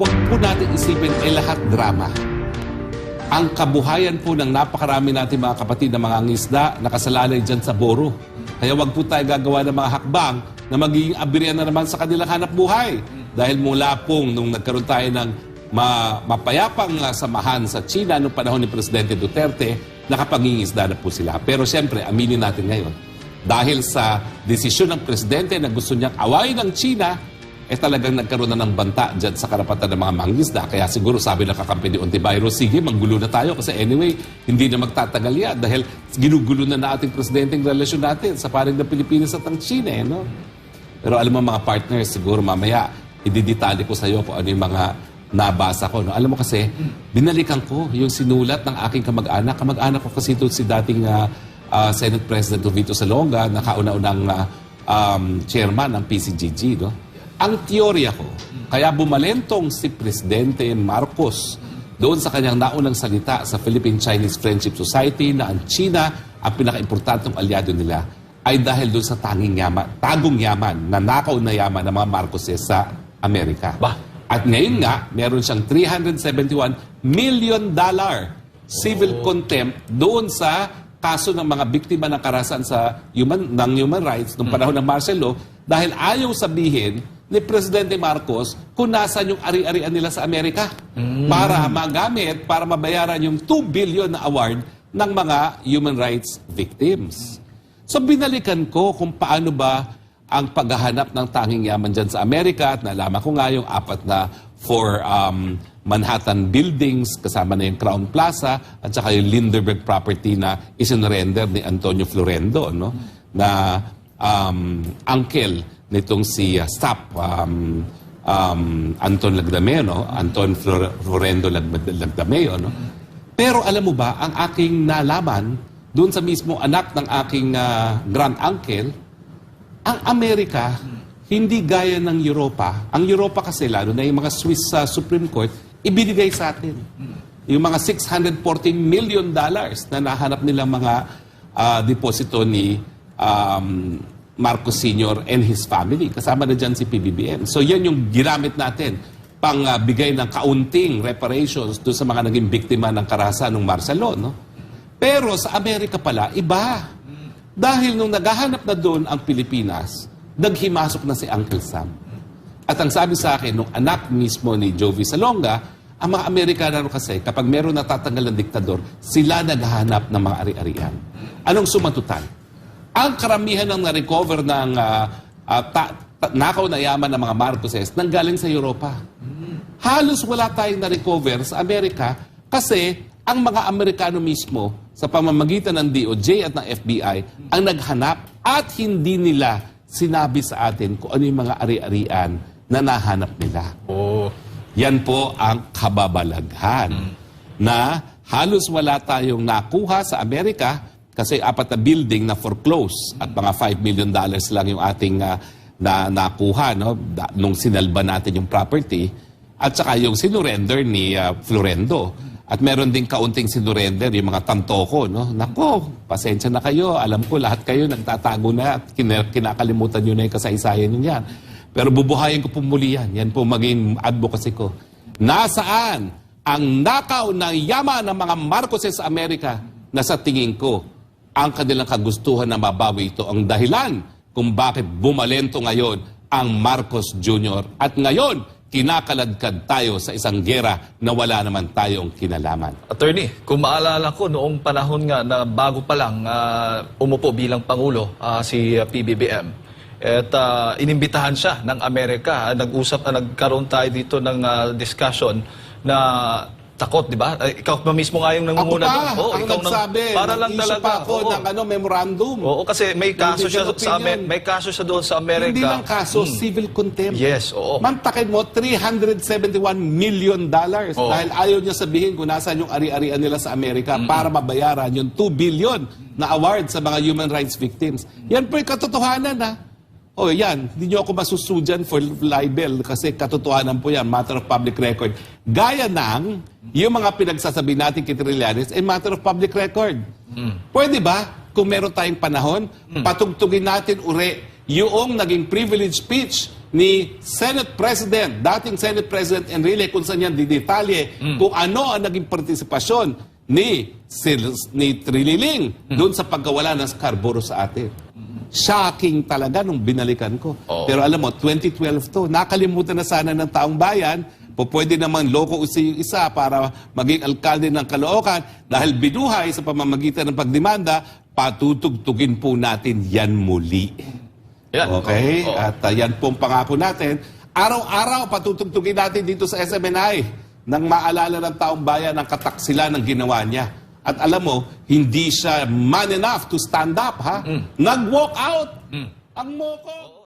huwag po natin isipin lahat drama. Ang kabuhayan po ng napakarami natin mga kapatid na mga ngisda nakasalalay dyan sa boro. Kaya wag po tayo gagawa ng mga hakbang na magiging abirian na naman sa kanilang hanap buhay. Dahil mula pong nung nagkaroon tayo ng mapayapang samahan sa China noong panahon ni Presidente Duterte, nakapangingisda na po sila. Pero siyempre, aminin natin ngayon, dahil sa desisyon ng Presidente na gusto niyang awayin ng China, talagang nagkaroon na ng banta dyan sa karapatan ng mga mangingisda. Kaya siguro sabi ng kakampi ni Ontiveros, sige, manggulo na tayo kasi anyway, hindi na magtatagal yan dahil ginugulo na ating Presidente ang relasyon natin sa panig ng Pilipinas at ang China. No? Pero alam mo mga partners, siguro mamaya, ididetali ko sa iyo kung ano yung mga nabasa ko. No? Alam mo kasi, binalikan ko yung sinulat ng aking kamag-anak. Kamag-anak ko kasi ito si dating Senate President Vito Salonga, na kauna-unang chairman ng PCGG. No? Ang teorya ko, kaya bumalentong si Presidente Marcos doon sa kanyang naunang salita sa Philippine-Chinese Friendship Society na ang China ang pinaka-importantong aliado nila ay dahil doon sa tagong yaman, na nakaw na yaman ng mga Marcoses sa Amerika. At ngayon nga, meron siyang $371 million civil contempt doon sa kaso ng mga biktima ng karahasan sa human rights noong panahon ng martial law dahil ayaw sabihin ni Presidente Marcos kung nasaan yung ari-arian nila sa Amerika para magamit, para mabayaran yung $2 billion na award ng mga human rights victims. So binalikan ko kung paano ba ang paghahanap ng tanging yaman dyan sa Amerika at nalaman ko nga yung 4 Manhattan buildings kasama na yung Crown Plaza at saka yung Lindenberg property na isinurrender ni Antonio Florendo, no? Na uncle nitong si Stap Anton Lagdameo, no? Anton Florendo Lagdameo, no? Pero alam mo ba, ang aking nalaman doon sa mismo anak ng aking grand uncle, ang Amerika hindi gaya ng Europa. Ang Europa kasi lalo na yung mga Swiss Supreme Court ibinigay sa atin. Yung mga $614 million na nahanap nilang mga deposito ni Marcos Sr. and his family. Kasama na dyan si PBBM. So yan yung ginamit natin pang bigay ng kaunting reparations doon sa mga naging biktima ng karahasan ng martial law. No? Pero sa Amerika pala, iba. Dahil nung naghahanap na doon ang Pilipinas, naghimasok na si Uncle Sam. At ang sabi sa akin, nung anak mismo ni Jovi Salonga, ang mga Amerikano kasi, kapag meron natatanggal ng diktador, sila naghahanap ng mga ari-arian. Anong sumatutan? Ang karamihan ng na-recover ng nakaw na yaman ng mga Marcoses nanggaling sa Europa. Halos wala tayong na-recover sa Amerika kasi ang mga Amerikano mismo sa pamamagitan ng DOJ at ng FBI ang naghanap at hindi nila sinabi sa atin kung ano yung mga ari-arian na nahanap nila. Yan po ang kababalaghan na halos wala tayong nakuha sa Amerika kasi 4 na building na foreclose at mga $5 million lang yung ating nakuha, no? Nung sinalba natin yung property at saka yung sinurrender ni Florendo. At meron din kaunting sinurrender yung mga tantoko, no? Nako, pasensya na kayo. Alam ko lahat kayo nagtatago na at kinakalimutan nyo na yung kasaysayan nyo yan. Pero bubuhayin ko po muli yan. Yan po maging advocacy ko. Nasaan ang nakaw ng yaman ng mga Marcoses sa Amerika na sa tingin ko ang kanilang kagustuhan na mabawi ito ang dahilan kung bakit bumalento ngayon ang Marcos Jr. At ngayon, kinakaladkad tayo sa isang gera na wala naman tayong kinalaman. Attorney, kung maalala ko noong panahon nga na bago pa lang umupo bilang Pangulo si PBBM at inimbitahan siya ng Amerika, nagkaroon tayo dito ng discussion na takot, di ba? Ikaw pa mismo nga yung nangunguna doon. Ako pa, ang nagsabi. Para lang talaga. Ako ng memorandum. Oo, kasi may kaso siya may kaso siya doon sa Amerika. Hindi lang kaso, civil contempt. Yes, oo. Mantakin mo, $371 million dahil ayaw niya sabihin kung nasaan yung ari-arian nila sa Amerika para mabayaran yung $2 billion na award sa mga human rights victims. Yan po yung katotohanan, ha? O yan, hindi nyo ako masusujan for libel kasi katotohanan po yan, matter of public record. Gaya ng yung mga pinagsasabi natin kay Trillanes ay matter of public record. Pwede ba, kung meron tayong panahon, patugtugin natin uri yung naging privilege speech ni Senate President, dating Senate President Enrile, kung saan yan didetalye kung ano ang naging partisipasyon ni Trililing doon sa pagkawala ng Scarborough sa atin. Shocking talaga nung binalikan ko. Oo. Pero alam mo, 2012 to, nakalimutan na sana ng taong bayan, pwede naman loko isa para maging alkalde ng Caloocan dahil binuhay sa pamamagitan ng pagdemanda, patutugtugin po natin yan muli. Yan. Okay? Oo. At yan pong pangako natin. Araw-araw patutugtugin natin dito sa SMNI nang maalala ng taong bayan ang kataksilan ng ginawa niya. At alam mo, hindi siya man enough to stand up, ha? Nag-walk out. Ang moko.